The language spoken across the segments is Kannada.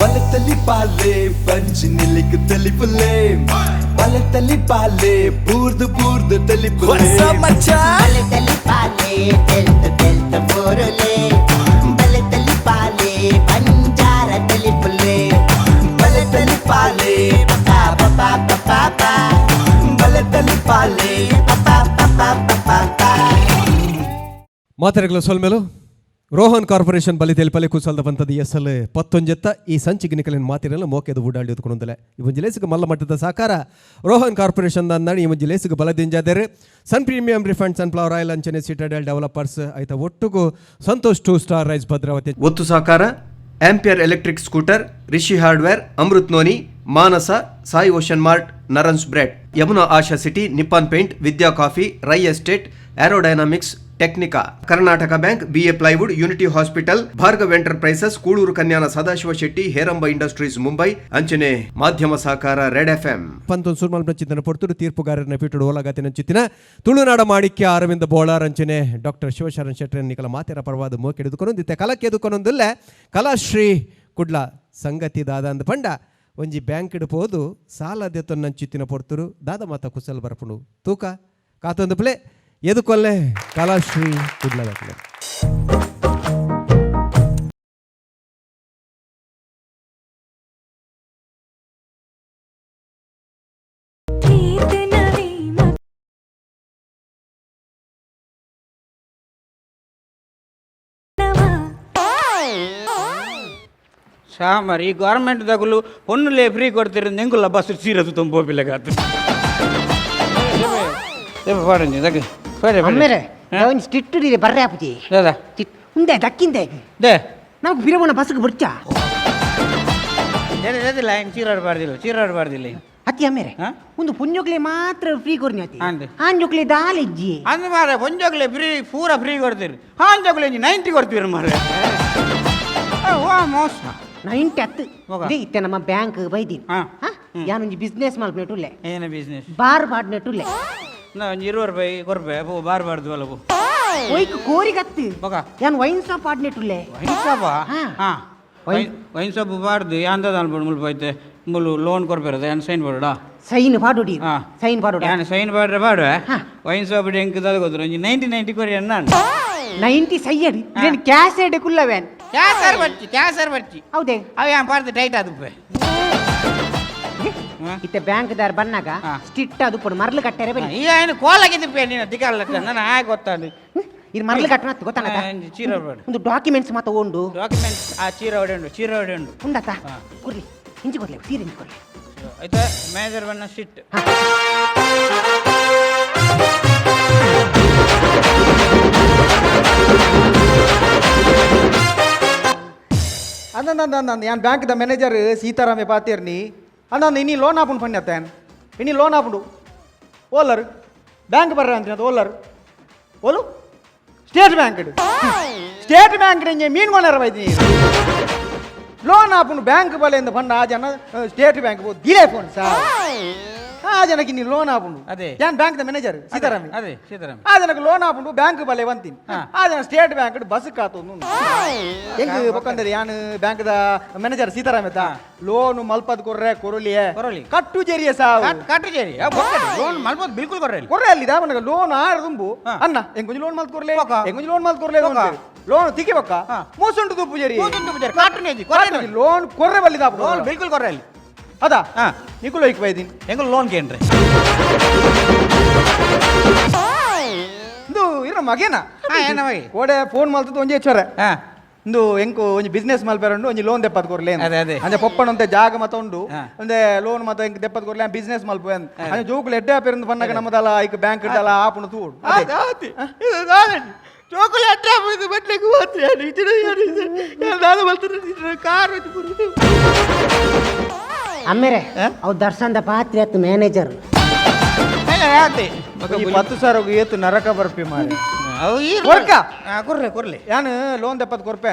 ಬಲತಲಿ ಪಾಲೆ ಪಂಚ್ ನಿಲಿಕ್ ತಲಿ ಪುಲ್ಲೆ ಬಲತಲಿ ಪಾಲೆ ಬೂರ್ದು ತಲಿ ಪುಲ್ಲೆ ಬಲತಲಿ ಪಾಲೆ ತೆಲ್ತ ಬೋರಲೆ ಬಲತಲಿ ಪಾಲೆ ಪಂಜಾರ ತಲಿ ಪುಲ್ಲೆ ಬಲತಲಿ ಪಾಲೆ ಪಪಾ ಪಪಾ ಪಪಾ ಪಾ ಬಲತಲಿ ಪಾಲೆ ಪಪಾ ಪಪಾ ಪಪಾ ಪಾ ಮಾತೆರೆಗಳ ಸೊಲ್ಮೇಲು ರೋಹನ್ ಕಾರ್ಪೊರೇಷನ್ ಬಲಿತೆಲ್ ಪಲೆ ಕೂಸಲ್ದ ಬಂತದ ಎಸ್ಎಲ್ 11 ಈ ಸಂಚಿಗೆ ನಿಕಲಿನ ಮಾತಿರಲ್ಲ ಮೋಕೆದು ಊಡಾಡಿ ಹೊತ್ಕೊಂಡಲೆ ಇವನ್ ಜಿಲೇಸಿಗೆ ಮಲ್ಲ ಮಟ್ಟದ ಸಾಕಾರ ರೋಹನ್ ಕಾರ್ಪೊರೇಷನ್ ಅಂದಾಡಿ ಇವನ್ ಜಿಲೇಸಿಗೆ ಬಲದಿಂಜಾದರೆ sun premium refined sunflower oil ಅಂಚನೆ ಸಿಟಾಡೆಲ್ ಡೆವಲಪರ್ಸ್ ಐತ ಒಟ್ಟುಗೂ ಸಂತೋಷ್ 2 ಸ್ಟಾರ್ ರೈಸ್ ಭದ್ರಾವತಿ ಒತ್ತು ಸಾಕಾರ ampere electric scooter Rishi hardware Amrit Noni Manasa Sai ocean mart ನರನ್ಸ್ bread Yamuna Asha city Nippon paint Vidya coffee Rai estate aerodynamics Technica Karnataka bank BA plywood unity hospital Bhargav enterprises Kulur Kanyana Sadashiva Shetty Heramba industries Mumbai ಅಂಚನೆ ಮಾಧ್ಯಮ ಸಹಕಾರ ರೆಡ್ ಎಫ್ಎಂ ಪಂತೊಂದು ಸುರ್ಮಲ್ ಚಿತ್ತನ ಪೊರ್ತುರು ತೀರ್ಪುಗಾರರನ್ನ ಪೀಠಡು ಓಲಾಗತಿನ ಚಿತ್ತಿನ ತುಳುನಾಡ ಮಾಣಿಕ್ಯ ಅರವಿಂದ ಬೋಳಾರ್ ಅಂಚನೆ ಡಾಕ್ಟರ್ ಶಿವಶರಣ್ ಶೆಟ್ಟಿ ನಿಕಲ ಮಾತೆರ ಪರವಾದ ಮೋಕೆ ಹಿಡಿದುಕೊಂಡೊಂದಿತ್ತೆ ಕಲಕ್ಕೆ ಎದುಕೊಂಡೊಂದಿಲ್ಲ ಕಲಾಶ್ರೀ ಕುಡ್ಲ ಸಂಗತಿ ದಾದ ಅಂದ ಪಂಡ ಒಂಜಿ ಬ್ಯಾಂಕ್ ಇಡಬಹುದು ಸಾಲ ದೆತ್ತೊನ್ನ ಚಿತ್ತಿನ ಪೊರ್ತುರು ದಾದ ಮಾತ ಕುಸಲ್ ಬರ್ಪುಂಡು ತೂಕ ಕಾತೊಂದು ಪ್ಲೇ ಎದುಕೊಲ್ಲೆ ಕಲಾಶ್ರೀ ಕುಡ್ಲದಾಗ್ಲೆ మరి గవర్నమెంట్ దగ్గర పొన్నులే ఫ్రీ కొడుతారు నెంగుల బస్సు చీరదు తొంపోపిల్ల కాదు పాడండి దగ్గర ಅಮ್ಮೇರೆ ಒಂದು ಸ್ಟಿಟ್ಟು ಬರ್ರೆ ಆಪುಜಿ లేదా ಉಂಡೆ ದಕ್ಕಿಂದೆ ದೇ ನಮ್ಗೆ ಬಿರವನ ಬಸ್ಗೆ ಬರ್ಚಾ ಲೈನ್ ಚೀರಾಡ ಪಾಡ್ದಿಲ್ಲ ಅತ್ತಿ ಅಮ್ಮೇರೆ ಹಾಂ ಒಂದು ಪುಣ್ಯೋಕ್ಲೆ ಮಾತ್ರ ಫ್ರೀ ಕೊರ್ನಿ ಅತ್ತಿ ಅಂದೆ ಆಂಜೋಕ್ಲೆ ದಾಲಿಜ್ಜಿ ಅಂದ್ ಮಾರ ಪೊಂಜೋಕ್ಲೆ ಫ್ರೀ ಪೂರ ಫ್ರೀ ಕೊಡ್ತೀರಿ ಹಾಂಜೋಕ್ಲೆ 90 ಕೊಡ್ತೀರಿ ಮಾರ ಓ ಮೋಸ 90 ಹತ್ತು ಇತ್ತೆ ನಮ್ಮ ಬ್ಯಾಂಕ್ ಬೈದಿ ಯಾನೊಂಜಿ ಬಿಸ್ನೆಸ್ ಮಲ್ಪನೆಟುಲ್ಲೆ ಏನ ಬಿಸ್ನೆಸ್ ಬಾರ್ ಪಾಡ್ನೆಟುಲ್ಲೆ ನಾ ಒಂದು 20 ರೂಪಾಯಿ ಕೊರ್ಪೆ ಬಾರ್ಬಾರ್ದು ಅಲ್ಲ ಒಯ್ಕ್ ಕೋರಿಗತ್ತು ಬಗ ಯಾನ್ ವೈನ್ ಶಾಪ್ ಪಾಡ್ನೆಟುಲ್ಲೆ ವೈನ್ ಶಾಪ ವೈನ್ ಶಾಪ್ ಬಾರ್ದು ಯಾಂದದ ಅನ್ಬೋದು ಮುಲ್ಪೈತೆ ಮುಲು ಲೋನ್ ಕೊರ್ಪಿರೋದು ಏನು ಸೈನ್ ಬೋರ್ಡಾ ಸೈನ್ ಪಾಡೋಡಿ ಸೈನ್ ಪಾಡೋಡಿ ಏನು ಸೈನ್ ಬಾಡ್ರೆ ಬಾಡುವೆ ವೈನ್ ಶಾಪ್ ಎಂಕ್ ತಗೋದ್ರು 90 ಕೊರಿ ಅನ್ನ 90 ಸೈಯಡಿ ಇದೇನು ಕ್ಯಾಶ್ ಎಡೆ ಕುಲ್ಲವೇನ್ ಕ್ಯಾಸರ್ ಬರ್ಚಿ ಹೌದೇ ಅವ ಏನು ಪಾಡ್ದು ಟೈಟ್ ಅದು ಇತ್ತೆ ಬ್ಯಾಂಕ್ ದಾರ್ ಬನ್ನಾಗ ಸ್ಟಿಟ್ ಅದು ಪುಡು ಮರ್ಲು ಕಟ್ಟರೆ ಬನ್ನಿ ಈಗ ಏನು ಕೋಲಾಗಿದ್ದೆ ನೀನು ದಿಕ್ಕಲ್ಲ ನಾನು ಹಾಗೆ ಗೊತ್ತಾದು ಇದು ಮರ್ಲು ಕಟ್ಟಣ ಗೊತ್ತಾನ ಚೀರ ಹೊಡೆ ಒಂದು ಡಾಕ್ಯುಮೆಂಟ್ಸ್ ಮಾತ್ರ ಉಂಡು ಡಾಕ್ಯುಮೆಂಟ್ಸ್ ಆ ಚೀರ ಹೊಡೆ ಉಂಡು ಉಂಡಾತ ಕೊರ್ಲಿ ಇಂಚಿ ಕೊರ್ಲಿ ಸೀರೆ ಇಂಚಿ ಕೊರ್ಲಿ ಆಯ್ತಾ ಮೇಜರ್ ಬಣ್ಣ ಸಿಟ್ ಅಂದ ಯಾನ್ ಬ್ಯಾಂಕ್ದ ಮ್ಯಾನೇಜರ್ ಸೀತಾರಾಮೆ ಪಾತಿರ್ನಿ ಅಂದ ಇನ್ನಿ ಲೋನ್ ಆಪುಂಡು ಪಣ್ಯತ್ತೇನ್ ಇನ್ನಿ ಲೋನ್ ಆಪುಂಡು ಓಲರ್ ಬ್ಯಾಂಕ್ ಬರ್ರ ಅಂತ ಓಲರ್ ಓಲು ಸ್ಟೇಟ್ ಬ್ಯಾಂಕ್ ಮೀನ್ ಕೊಣರ ಬೈದಿ ಲೋನ್ ಆಪುಂಡು ಬ್ಯಾಂಕ್ ಬಲೆಯಿಂದ ಪಂಡ ಆ ಜನ ಸ್ಟೇಟ್ ಬ್ಯಾಂಕ್ ದಿಲೇ ಫೋನ್ ಸಾ ಆ ಜನಕ್ಕೆ ನೀನು ಲೋನ್ ಆಪುಂಡು ಅದೇ ಯಾನ್ ಬ್ಯಾಂಕ್ದ ಮ್ಯಾನೇಜರ್ ಸೀತಾರಾಮೆ ಅದೇ ಸೀತಾರಾಮ ಆ ಜನಕ್ಕೆ ಲೋನ್ ಆಪುಂಡು ಬ್ಯಾಂಕ್ ಬಲೆ ಬಂತೀನಿ ಆ ಜನ ಸ್ಟೇಟ್ ಬ್ಯಾಂಕ್ ಬಸ್ ಕಾತೊಂದು ಹೆಂಗ್ ಬೊಕ್ಕಂದ್ರೆ ಯಾನ್ ಬ್ಯಾಂಕ್ದ ಮ್ಯಾನೇಜರ್ ಸೀತಾರಾಮ ಲೋನ್ ಮಲ್ಪದ್ ಕೊರಲಿ ಕಟ್ಟು ಜೇರಿಯ ಸಾವು ಕಟ್ಟು ಜೇರಿ ಲೋನ್ ಮಲ್ಪದ್ ಬಿಲ್ಕುಲ್ ಕೊರ್ರೆ ಅಲ್ಲಿ ದಾಮನಗ ಲೋನ್ ಆರು ತುಂಬು ಅನ್ನ ಹೆಂಗೊಂಜಿ ಲೋನ್ ಮಲ್ತ್ ಕೊರ್ಲೆ ಹೆಂಗೊಂಜಿ ಲೋನ್ ಮಲ್ತ್ ಕೊರ್ಲೆ ಲೋನ್ ತಿಕ್ಕಿ ಬೊಕ್ಕ ಮೂಸುಂಟು ತುಪ್ಪು ಜೇರಿ ಲೋನ್ ಕೊರ್ರೆ ಬಲ್ಲಿ ದಾಪು ಲೋನ್ ಬಿಲ್ಕುಲ್ ಕೊರ್ರೆ ಅಲ್ಲಿ ಅದಾ ನಿಕುಲ್ ಹೋಯ್ಕ್ ಬೈದಿನ್ ಹೆಂಗ ಲೋನ್ ಕೇನ್ರಿ ಇಂದು ಇರ ಮಗೇನ ಏನ ಮಗಿ ಓಡೆ ಫೋನ್ ಮಲ್ತದ ಒಂಜಿ ಹೆಚ್ಚರ ಇಂದು ಎಂಕು ಒಂಜಿ ಬಿಸ್ನೆಸ್ ಮಲ್ಪೆರಂಡು ಒಂಜಿ ಲೋನ್ ದೆಪ್ಪದ್ ಕೊರ್ಲೆ ಅಂಜೆ ಪೊಪ್ಪಣಂತೆ ಜಾಗ ಮತ ಉಂಡು ಒಂದೆ ಲೋನ್ ಮತ ಎಂಕ್ ದೆಪ್ಪದ್ ಕೊರ್ಲೆ ಬಿಸ್ನೆಸ್ ಮಲ್ಪೆ ಅಂಜೆ ಜೋಕುಲು ಎಡ್ಡೆ ಆಪೆರಂದು ಪನ್ನಗ ನಮ್ಮದಲ್ಲ ಐಕ್ ಬ್ಯಾಂಕ್ ಇಡ್ದಲ್ಲ ಆಪುಣ ತೂಡು ಚೋಕುಲು ಎಡ್ಡೆ ಆಪುದು ಬಟ್ಲೆಗೆ ಹೋತ್ರಿ ನಾನು ಬಲ್ತಾರೆ ಕಾರ್ ಅಮ್ಮೇರೆ ಅವ್ ದರ್ಶನದ ಪಾತ್ರೆ ಅತ್ತು ಮ್ಯಾನೇಜರ್ 10,000 ಏತು ನರಕ ಬರ್ಪಿ ಮಾರೆ ಕೊರ್ಲೆ ಯಾನ್ ಲೋನ್ ದೆಪ್ಪದ್ ಕೊರ್ಪೆ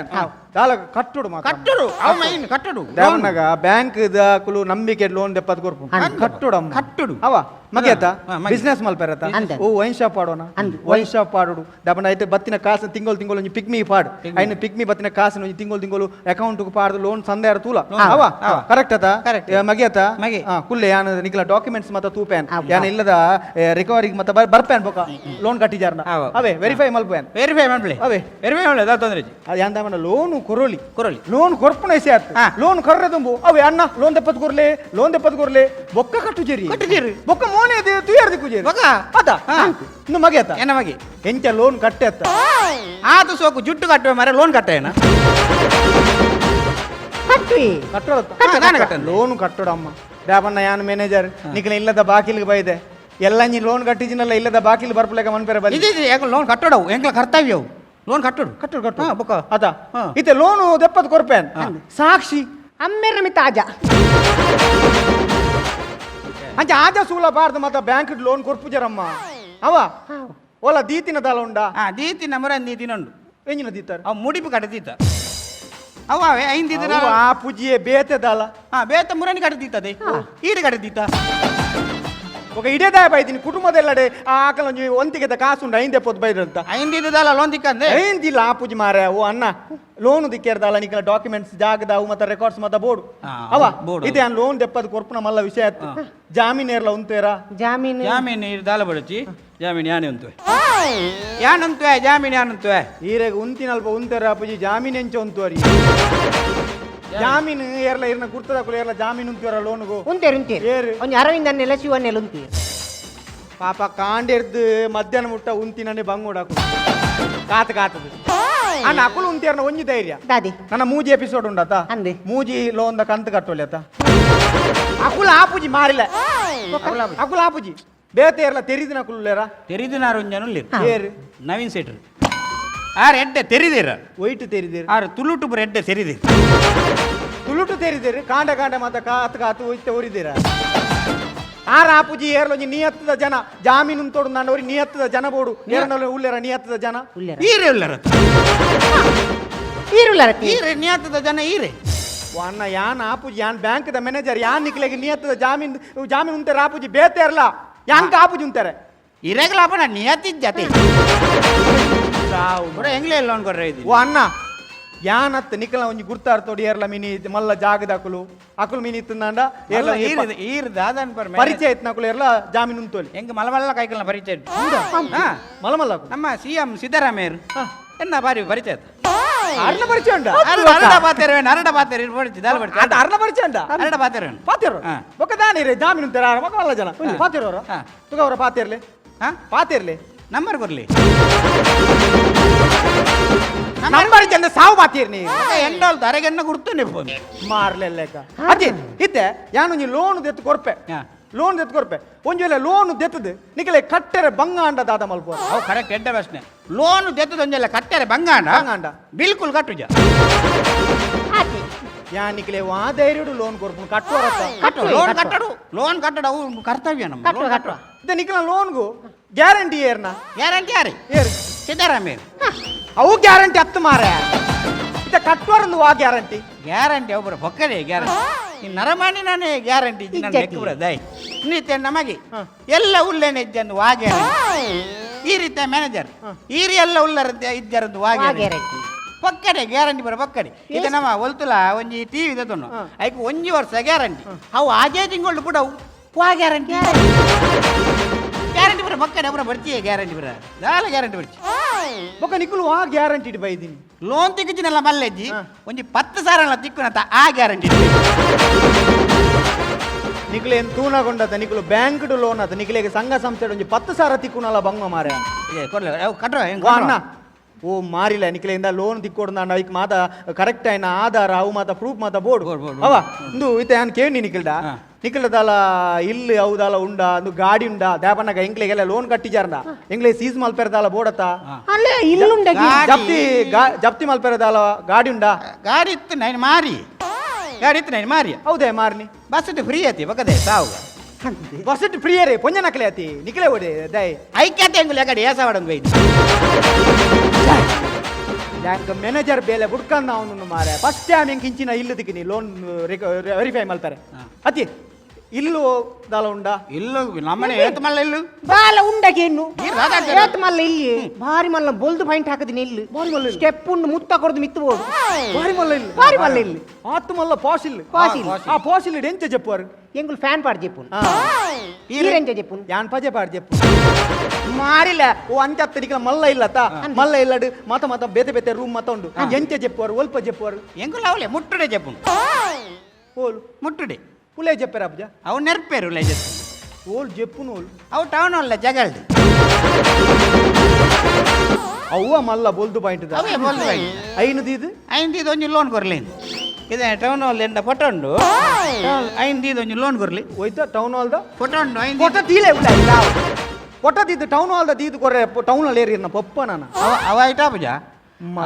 ದಾಲ ಕಟ್ಟುಡು ಮಾತ್ರ ಕಟ್ಟಡು ಅವ ಮೈನ್ ಕಟ್ಟಡು ದಾವಣಗ ಬ್ಯಾಂಕ್ ದಾಖಲು ನಂಬಿಕೆ ಲೋನ್ ದೆಪ್ಪತ್ ಕೊರ್ಪು ಕಟ್ಟುಡಮ್ಮ ಕಟ್ಟುಡು ಅವ ಮಗೇತ ಹಾ, ಮಗಿ. ಬಿಸ್ನೆಸ್ ಮಲ್ಪೆರತ ಅಂದೆ. ಓ ವೈನ್ ಶಾಪ್ ಆಡೋಣ ವೈನ್ ಶಾಪ್ ಆಡೋಡು ದಪನ ಐತೆ ಬತ್ತಿನ ಕಾಸು ತಿಂಗಳು ಒಂಜಿ ಪಿಕ್ಮಿ ಪಾಡ್ ಐನ ಪಿಕ್ಮಿ ಬತ್ತಿನ ಕಾಸು ಒಂಜಿ ತಿಂಗಳು ಅಕೌಂಟ್ ಪಾಡ್ದು ಲೋನ್ ಸಂದೇರ ತೂಲ ಅವ ಕರೆಕ್ಟ್ ಅತ Correct. ಮಗೇತ ಮಗಿ. ಕುಲ್ಲೆ ಯಾನ ನಿಕ್ಲ ಡಾಕ್ಯುಮೆಂಟ್ಸ್ ಮತ್ತ ತೂಪೇನ್ ಯಾನ ಇಲ್ಲದ ರಿಕವರಿಗೆ ಮತ್ತ ಬರ್ಪೇನ್ ಬೊಕ ಲೋನ್ ಕಟ್ಟಿಜಾರ್ನ ಅವ. ಅವೇ ವೆರಿಫೈ ಮಲ್ಪೇನ್ ವೆರಿಫೈ ಮಾಡ್ಲಿ ಅವೇ. ವೆರಿಫೈ ಮಾಡ್ಲಿ ಅದ ತೊಂದ್ರೆ ಯಾಂದಮನ ಲೋನು ಕೊರೋಲಿ ಕೊರಲಿ ಲೋನ್ ಕೊರ್ಪುನ ಎಸೆಯತ್ ಹಾ. ಲೋನ್ ಕರ್ರೆ ತುಂಬು ಅವೇ ಅಣ್ಣ ಲೋನ್ ದೆಪ್ಪತ್ ಕೊರ್ಲೆ ಬೊಕ್ಕ ಕಟ್ಟು ಜೇರಿ ಕಟ್ಟಿದ್ದೀರಿ ಬೊಕ್ಕ ಮೋನೆ ತುಯಾರ್ ದಿಕ್ಕು ಜೇರಿ ಬೊಕ್ಕ? ಅದ ಹಾ. ಇನ್ನು ಮಗೆ ಅತ್ತ ಏನ ಮಗಿ ಎಂಚ ಲೋನ್ ಕಟ್ಟೆ ಅತ್ತ ಆತು ಸೋಕು ಜುಟ್ಟು ಕಟ್ಟುವ ಮರ ಲೋನ್ ಕಟ್ಟೇನ ಕಟ್ವಿ ನಾನು ಕಟ್ಟಂದೆ. ಲೋನ್ ಕಟ್ಟೋಡಮ್ಮ ಡ್ಯಾಬಣ್ಣ ಯಾನ್ ಮ್ಯಾನೇಜರ್ ನಿಕ್ಲ ಇಲ್ಲದ ಬಾಕಿಲ್ಗೆ ಬೈದೆ ಎಲ್ಲ ನೀ ಲೋನ್ ಕಟ್ಟಿಜಿನಲ್ಲ ಇಲ್ಲದ ಬಾಕಿಲ್ ಬರ್ಪಲೇಕ ಮನ್ಪೇರ ಬಲ್ಲಿ ಇದು ಯಾಕೆ ಲೋನ್ ಕಟ್ಟೋಡವು ಎಂಕ್ಲ ಕರ್ತವ್ಯವು ಲೋನ್ ಕಟ್ಟೋಡು ಕಟ್ಟು ಹಾ, ಬೊಕ್ಕ. ಅದ ಹಾ. ಇತ್ತೆ ಲೋನು ದೆಪ್ಪತ್ ಕೊರ್ಪೇನ್ ಸಾಕ್ಷಿ ಅಮ್ಮೆರ ಮಿತ ಆಜ ಅಂಚ ಆಜ ಸೂಲ ಬಾರ್ದು ಮತ್ತ ಬ್ಯಾಂಕ್ ಲೋನ್ ಕೊರ್ಪುಜರಮ್ಮ ಅವ ಓಲ ದೀತಿನ ದಾಲ ಉಂಡಾ ಹಾ ದೀತಿ ನಮರಂದಿ ತಿನ್ನೊಂಡು ಎಂಜಿನ ದೀತಾರ ಅವ್ ಮುಡಿಪು ಕಟ್ಟದೀತ ಅವೇ ಐಂದಿದ ಅವು ಆ ಪೂಜಿಯೆ ಬೇತೆ ದಾಲ ಹಾ ಬೇತ ಮುರನಿ ಕಟ್ಟದೀತದೆ ಈಡು ಕಟ್ಟದೀತ ఒక ఇడేదా బైదిని కుటుంబదెల్లడే ఆ ఆకలి నుంచి వంతికి కాసు ఉండి అయిందే పొద్దు బయట ಐಂದಿದ್ದಲ್ಲ ಲೋನ್ ದಿಕ್ಕಂದೆ ಅయింದಿಲ್ಲ ಆ ಪೂಜಿ ಮಾರ ಓ ಅಣ್ಣ ಲೋನ್ ದಿಕ್ಕೇರ್ದಲ್ಲ ನಿಖಲ ಡಾಕ್ಯುಮೆಂಟ್ಸ್ ಜಾಗದಾವು ಮತ್ತೆ ರೆಕಾರ್ಡ್ಸ್ ಮತ್ತೆ ಬೋರ್ಡು ಅವ ಬೋರ್ಡು. ಇದೆ ಲೋನ್ ದೆಪ್ಪದ ಕೊರ್ಪುನ ಮಲ್ಲ ವಿಷಯ ಜಾಮೀನೇರ್ಲ ಉಂತೇರಾ ಜಾಮೀನು ಜಾಮೀನು ಇರು ದಾಲ ಬಡಚಿ ಜಾಮೀನು ಯಾನೆ ಉಂತುವೆ ಯಾನಂತುವೆ ಜಾಮೀನು ಯಾನಂತುವೆ ಈರೆಗ ಉಂತಿನಲ್ಪ ಉಂತೇರಾ ಪೂಜಿ ಜಾಮೀನ್ ಎಂಚ ಉಂತುವರಿ ಜಾಮೀನು ಏರ್ಲ ಇರ್ನ ಗುರ್ತದ ಕುಲ ಏರ್ಲ ಜಾಮೀನು ಉಂತೇರ ಲೋನ್ಗು ಉಂತೇರು ಏರು ಒಂಜಿ ಅರವಿಂದ ನೆಲ ಶಿವನೆಲ್ಲ ಉಂತೀರು ಪಾಪ ಕಾಂಡೆರ್ದು ಮಧ್ಯಾಹ್ನ ಮುಟ್ಟ ಉಂತಿನೇ ಬಂಗೋಡಾಕು ಕಾತದು ಅಣ್ಣ ಅಕುಲು ಉಂತೇರ್ನ ಒಂಜಿ ಧೈರ್ಯ ದಾದಿ ನನ್ನ ಮೂಜಿ ಎಪಿಸೋಡ್ ಉಂಡತ ಅಂದೆ. ಮೂಜಿ ಲೋನ್ದ ಕಂತು ಕಟ್ಟೋಲಿ ಆತ ಅಕುಲ ಆಪುಜಿ ಮಾರಿಲ್ಲ ಅಕುಲ ಆಪುಜಿ ಬೇತೇರ್ಲ ತೆರಿದಿನ ಕುಲ್ಲೇರ ತೆರಿದು ನಾರು ಏರು ನವೀನ್ ಸೇಟ್ರು ಆರು ಎಡ್ಡೆ ತೆರಿದಿರ ಒಯ್ಟು ತೆರಿದಿರು ಆರು ತುಳುಟು ಬರ ಎಡ್ಡೆ ತೆರಿದಿರ ತುಳುಟು ತೆರಿದಿರು ಕಾಂಡ ಮತ್ತ ಕಾತು ಒಯ್ತೆ ಒರಿದಿರ ಆರ ಆಪುಜಿ ಏರ್ಲೊಂಜಿ ನಿಯತ್ತದ ಜನ ಜಾಮೀನು ತೋಡು ನಾನು ನಿಯತ್ತದ ಜನ ಬೋಡು ಏರ್ನಲ್ಲಿ ಉಳ್ಳೇರ ನಿಯತ್ತದ ಜನ ಉಳ್ಳೇರ ಈರೆ ಉಳ್ಳರ ಈರುಳ್ಳರತಿ ಈರೆ ನಿಯತದ ಜನ ಈರೆ ಓ ಅಣ್ಣ ಯಾನ್ ಆಪುಜಿ ಯಾನ್ ಬ್ಯಾಂಕ್ದ ಮ್ಯಾನೇಜರ್ ಯಾನ್ ನಿಕ್ಲೆಗೆ ನಿಯತ್ತದ ಜಾಮೀನು ಉಂತಾರೆ ಆಪುಜಿ ಬೇತೇರ್ಲ ಯಾಂಕ ಆಪುಜಿ ಉಂತಾರೆ ಇರೆಗ್ಲ ಅಪ್ಪನ ನಿಯತಿದ್ ಜತೆ ಬಡ ಹೆಂಗ್ಲೇ ಲೋನ್ ಕೊಡ್ರೆ ಇದು ಓ ಅಣ್ಣ ಯಾನತ್ ನಿಖಲ ಒಂಜಿ ಗುರ್ತಾರ್ತೋಡಿ ಏರ್ಲ ಮಿನಿ ಮಲ್ಲ ಜಾಗದ ಅಕುಲು ಮಿನಿ ಇತ್ತಂದ ಏರ್ಲ ಈರ್ ದಾದನ್ ಪರ್ ಪರಿಚಯ ಇತ್ತು ನಕುಲು ಏರ್ಲ ಜಾಮೀನು ಉಂತೋಲಿ ಹೆಂಗ್ ಮಲಮಲ್ಲ ಕೈಕಲ್ನ ಪರಿಚಯ ಹಾ ಮಲಮಲ್ಲ ನಮ್ಮ CM ಸಿದ್ದರಾಮಯ್ಯರು ಎನ್ನ ಬಾರಿ ಪರಿಚಯ ಅರ್ಣ ಪರಿಚಯ ಉಂಡ ಅರಡ ಬಾತೇರು ಇರ್ಬೋದು ದಾಲ್ ಬರ್ತೀವಿ ಅದ ಅರ್ಣ ಪರಿಚಯ ಉಂಡ ಅರಡ ಬಾತೇರು ಪಾತಿರೋ ಹಾ. ಬೊಕ್ಕ ದಾನಿರೆ ಜಾಮೀನು ಉಂತಾರ ಮಕ್ಕಳ ಜನ ಪಾತಿರೋರು ಹಾ. ತುಗ ಅವರ ಪಾತಿರ್ಲಿ ಹಾ ಪಾತಿರ್ಲಿ ನಂಬರ್ ಕೊರ್ಲಿ ನಂಬರ್ ಜನ ಸಾವು ಪಾತಿರ್ನಿ ಎಂಡೋಲ್ ತರಗೆನ್ನ ಗುರ್ತು ನಿಪ್ಪು ಮಾರ್ಲೆಕ್ಕ ಅದೇ ಇತ್ತೆ ಯಾನೊಂಜಿ ಲೋನ್ ದೆತ್ತು ಕೊರ್ಪೆ ಲೋನ್ ದೆತ್ತು ಕೊರ್ಪೆ ಒಂಜಿ ವೇಳೆ ಲೋನ್ ದೆತ್ತದು ನಿಖಲೆ ಕಟ್ಟರೆ ಬಂಗಾಂಡ ದಾದ ಮಲ್ಪ ಅವು ಕರೆಕ್ಟ್ ಎಡ್ಡ ಪ್ರಶ್ನೆ ಲೋನ್ ದೆತ್ತದೊಂಜೆಲ್ಲ ಕಟ್ಟರೆ ಬಂಗಾಂಡ ಬಂಗಾಂಡ. ಬಿಲ್ಕುಲ್ ಕಟ್ಟುಜ ಯಾ ನಿಖಲೆ ಧೈರ್ಯಡು ಲೋನ್ ಕೊರ್ಪು ಕಟ್ಟುವರತ್ತ ಲೋನ್ ಕಟ್ಟಡು ಲೋನ್ ಕಟ್ಟಡ ಅವು ಕರ್ತವ್ಯ ನಮ್ಮ ಕಟ್ಟುವ ಕಟ್ಟುವ ಇತ್ತೆ ನಿಖಲ ಲೋನ್ಗು ಗ್ಯಾರಂಟಿ ಏರ್ನ ಗ್ಯಾರಂಟಿ ಯಾರಿ ಏರ್ ಸಿದ್ದರಾಮಯ್ಯ ಅವು ಗ್ಯಾರಂಟಿ ಹತ್ತು ಮಾರೆ ಇತ್ತೆ ಕಟ್ಟುವರಂದು ವಾ ಗ್ಯಾರಂಟಿ ಗ್ಯಾರಂಟಿ ಒಬ್ಬರು ಪಕ್ಕದೇ ಗ್ಯಾರಂಟಿ ಈ ನರಮಾಣಿ ನಾನೇ ಗ್ಯಾರಂಟಿ ಇಜ್ಜತಿ. ದೈ ನೀತೆ ನಮಗೆ ಎಲ್ಲ ಉಲ್ಲೇನೆ ಇದ್ದಂದು ವಾ ಗ್ಯಾರಂಟಿ ಈ ರೀತಿಯ ಮ್ಯಾನೇಜರ್ ಈರಿ ಎಲ್ಲ ಉಲ್ಲರಂತೆ ಇದ್ದಾರಂದು ವಾ ಗ್ಯಾರಂಟಿ ಗ್ಯಾರಂಟಿ ಪಕ್ಕಡೆ ಗ್ಯಾರಂಟಿ ಬರ ಪಕ್ಕಡೆ ಈಗ ನಮ್ಮ ಒಲ್ತುಲ ಒಂಜಿ ಟಿವಿ ದೊನ್ನು ಐಕ್ ಒಂಜಿ ವರ್ಷ ಗ್ಯಾರಂಟಿ ಅವು ಆಜೇ ತಿಂಗಳು ಕೂಡ ವಾ ಗ್ಯಾರಂಟಿ ಗ್ಯಾರಂಟಿ ಬರ ಪಕ್ಕಡೆ ಒಬ್ಬರ ಬರ್ತೀಯ ಗ್ಯಾರಂಟಿ ಬರ ದಾಲ ಗ್ಯಾರಂಟಿ ಬರ್ತಿ ಬೊಕ್ಕ ನಿಖಲು ವಾ ಗ್ಯಾರಂಟಿ ಇಟ್ಟು ಬೈದಿನಿ ಲೋನ್ ತಿಕ್ಕಿನಲ್ಲ ಮಲ್ಲೆಜ್ಜಿ ಒಂಜಿ 10,000 ತಿಕ್ಕುನತ ಆ ಗ್ಯಾರಂಟಿ ನಿಖಲೆ ಏನು ತೂನಗೊಂಡತ ನಿಖಲು ಬ್ಯಾಂಕ್ ಲೋನ್ ಅದ ನಿಖಲೆಗೆ ಸಂಘ ಸಂಸ್ಥೆ ಒಂಜಿ 10,000 ತಿಕ್ಕುನಲ್ಲ ಬಂಗ ಮಾರೆ ಕೊಡ್ಲ ಕಟ್ರ ಓ ಅಣ್ಣ ಓ ಮಾರಿಲ್ಲ ನಿಖಲೆಯಿಂದ ಲೋನ್ ತಿಕ್ಕೊಡು ನಾನು ಐಕ್ ಮಾತ ಕರೆಕ್ಟ್ ಆಯ್ನ ಆಧಾರ ಅವು ಮಾತ ಪ್ರೂಫ್ ಮಾತ ಬೋರ್ಡ್ ಅವ ಇಂದು ಇತ್ತೆ ನಾನು ಕೇಳಿ ನಿಖಲ್ಡ ನಿಖಲದಾಲ ಇಲ್ಲಿ ಹೌದಾಲ ಉಂಡ ಒಂದು ಗಾಡಿ ಉಂಡ ದ್ಯಾಪನಾಗ ಎಂಗ್ಲೆಗೆಲ್ಲ ಲೋನ್ ಕಟ್ಟಿಜಾರ್ನ ಎಂಗ್ಲೆ ಸೀಸ್ ಮಲ್ಪೆರದಾಲ ಬೋಡತ್ತ ಅಲ್ಲೇ ಇಲ್ಲುಂಡ ಜಪ್ತಿ ಮಲ್ಪೆರದಾಲ ಗಾಡಿ ಉಂಡ ಗಾಡಿ ಇತ್ತು ನೈನ್ ಮಾರಿ ಗಾಡಿ ಇತ್ತು ನೈನ್ ಮಾರಿ ಹೌದೇ ಮಾರ್ನಿ ಬಸ್ ಫ್ರೀ ಐತಿ ಬಕ್ಕದೆ ಸಾವು ಬಸ್ ಫ್ರೀ ರೇ ಪೊಂಜ ನಕಲೆ ಆತಿ ನಿಖಲೆ ಓಡಿ ದೈ ಐಕ್ಯತೆ ಹೆಂಗಿಲ್ಲ ಗಾಡಿ ಏಸ ಮಾಡಂಗ್ ಬೈದು ಬ್ಯಾಂಕ್ ಮ್ಯಾನೇಜರ್ ಬೇಲೆ ಬುಡ್ಕಂದ ಅವನು ಮಾರೆ ಫಸ್ಟ್ ಟೈಮ್ ಹೆಂಗೆ ಕಿಂಚಿನ ಇಲ್ಲು ದಿಕ್ಕಿನಿ ಲೋನ್ ವೆರಿಫೈ ಮಾಡ್ತಾರೆ ಅತಿ ಇಲ್ಲು ದಾಲ ಉಂಡ ಇಲ್ಲು ನಮ್ಮನೆ ಏತ್ ಮಲ್ಲ ಇಲ್ಲು ಬಾಲ ಉಂಡಗೆ ಇನ್ನು ಈ ರಾಧಾಕರ್. ಏತ್ ಮಲ್ಲ ಇಲ್ಲಿ ಭಾರಿ ಮಲ್ಲ ಬೊಲ್ದು ಪಾಯಿಂಟ್ ಹಾಕದಿನಿ ಇಲ್ಲಿ ಸ್ಟೆಪ್ ಉಂಡು ಮುತ್ತ ಕೊಡ್ದು ಮಿತ್ತಬಹುದು ಭಾರಿ ಮಲ್ಲ ಇಲ್ಲ ಭಾರಿ ಮಲ್ಲ ಇಲ್ಲಿ ಆತು ಮಲ್ಲ ಪಾಸ್ ಇಲ್ಲ ಪಾಸ್ ಇಲ್ಲ. ಆ ಪಾಸ್ ಇಲ್ಲ ಎಂಚ చెప్పారు ಎಂಗುಲ್ ಫ್ಯಾನ್ ಪಾಡ್ ಜೆಪ್ಪುನ್ ಈ ಈರೆಂಜ ಜೆಪ್ಪುನ್ ಯಾನ್ ಪಜೆ ಪಾಡ್ చెప్పు ಮಾರಿಲ್ಲ ಓ ಅಂಚತ್ತ ನಿಕಲ ಮಲ್ಲ ಇಲ್ಲತ ಮಲ್ಲ ಇಲ್ಲಡು ಮತ ಬೇತೆ ಬೇತೆ ರೂಮ್ ಮತ ಉಂಡು ಎಂಚ చెప్పారు ಒಲ್ಪ చెప్పారు ಎಂಗುಲ ಅವಲೆ ಮುಟ್ಟುಡೆ ಜಪ್ಪು ಓಲ್ ಮುಟ್ಟುಡೆ ಉಲೇ చెప్పారు ಅಬ್ಜ ಅವು ನೆರ್ಪೇರು ಉಲೆ ಜಪ್ಪು ಓಲ್ ಜೆಪ್ಪುನು ಓಲ್ ಅವು ಟೌನ್ ಅಲ್ಲ ಜಗಲ್ದು ಅವ್ವ ಮಲ್ಲ ಬೊಲ್ದು ಪಾಯಿಂಟ್ ಅವೇ ಬೋಲ್ದು ಐನದು ಇದು ಐಂದು ಒಂಜಿ ಲೋನ್ ಕೊರ್ಲೇನು ಇದೆ ಟೌನ್ ಹಾಲ್ ಎಂಡ ಫೋಟೋ ಉಂಡು ಐಂದು ಒಂಜಿ ಲೋನ್ ಕೊರ್ಲಿ ಹೋಯ್ತಾ ಟೌನ್ ಹಾಲ್ದ ಫೋಟೋ ಉಂಡು ಐಂದು ಫೋಟೋ ತೀಲೆ ಉಲ್ಲ ಇಲ್ಲ ಫೋಟೋ ತೀದು ಟೌನ್ ಹಾಲ್ದ ತೀದು ಕೊರೆ ಟೌನ್ ಹಾಲ್ ಏರಿ ಪಪ್ಪ ನಾನು ಅವ ಐಟಾ ಪೂಜ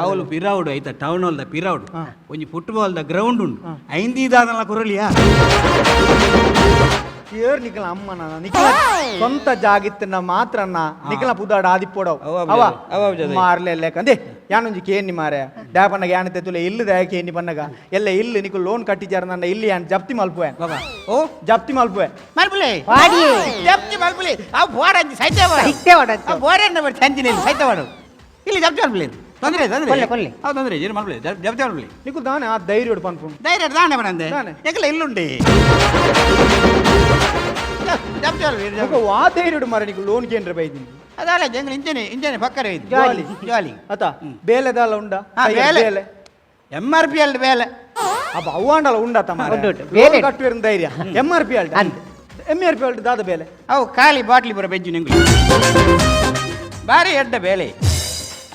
ಅವಳು ಪಿರೌಡು ಐತ ಟೌನ್ ಹಾಲ್ದ ಪಿರೌಡು ಒಂಜಿ ಫುಟ್ಬಾಲ್ದ ಗ್ರೌಂಡ್ ಉಂಡು ಐಂದು ಇದಾದಲ್ಲ ಕೊರಲಿಯಾ ಏರ್ ನಿಕಲ ಅಮ್ಮ ನಾನು ನಿಕಲ ಸ್ವಂತ ಜಾಗಿತ್ತನ ಮಾತ್ರ ನಿಕಲ ಪುದಾಡ ಆದಿಪ್ಪೋಡವ್ ಅವ ಮಾರ್ಲೆ ಲೆಕ್ಕಂದೆ ಯಾನೊಂಜಿ ಕೇನಿ ಮಾರೆ ಡ್ಯಾಪನ್ನಗ ಯಾನತೆ ತುಲೆ ಇಲ್ಲದ ಕೇನಿ ಪನ್ನಗ ಎಲ್ಲ ಇಲ್ಲಿ ನಿಕು ಲೋನ್ ಕಟ್ಟಿಚಾರ ನನ್ನ ಇಲ್ಲಿ ಯಾನ್ ಜಪ್ತಿ ಮಲ್ಪುವೆ ಓ ಜಪ್ತಿ ಮಲ್ಪುವೆ ಮಲ್ಪುಲೆ ಪಾಡಿ ಜಪ್ತಿ ಮಲ್ಪುಲೆ ಆ ಬೋರಂಜಿ ಸೈತೆ ಮಾಡ ಇತ್ತೆ ವಾಡ ಆ ಬೋರನ್ನ ಬರ್ ಸಂಜಿನಲ್ಲಿ ಸೈತೆ ಮಾಡು ಇಲ್ಲಿ ಜಪ್ತಿ ಮಲ್ಪುಲೆ ತೊಂದ್ರೆ ಕೊಲ್ಲೆ, ಕೊಲ್ಲೆ. ಹೌದು ತೊಂದ್ರೆ ಏನು ಮಲ್ಪುಲೆ ಜಪ್ತಿ ಮಲ್ಪುಲೆ ನಿಕು ದಾನೆ ಆ ಧೈರ್ಯ ಪನ್ಪುಂಡು ಧೈರ್ಯ ದಾನೆ ಬರಂದೆ ದಾನೆ. ಎಕ್ಕಲ ಇಲ್ಲುಂಡಿ ಜಪ್ತಿ ಮಲ್ಪುಲೆ ನಿಕು ವಾ ಧೈರ್ಯ ಮಾರೆ ನಿಕು ಲೋನ್ ಕೇಂದ್ರ ಬೈದಿನಿ ಅದಾಲ ಜಂಗಲ್ ಇಂಚನೆ ಪಕ್ಕರೆ ಇದು ಜಾಲಿ. ಜಾಲಿ ಅತ ಬೇಲೆದಾಲ ಉಂಡ ಹಾ, ಬೇಲೆ. ಬೇಲೆ MRP ಅಲ್ದ ಬೇಲೆ ಅಬ್ಬ ಅವ್ವಾಂಡಲ ಉಂಡತ ಮಾರೆ ಉಂಡು, ಉಂಡು. ಬೇಲೆ. ಕಟ್ಟುವಿರ ಧೈರ್ಯ MRP ಅಲ್ಡ MRP ಅಲ್ಡ ದಾದ ಬೇಲೆ ಅವು ಖಾಲಿ ಬಾಟ್ಲಿ ಬರ ಬೆಜ್ಜು ನಿಂಗು ಬಾರಿ ಎಡ್ಡ ಬೇಲೆ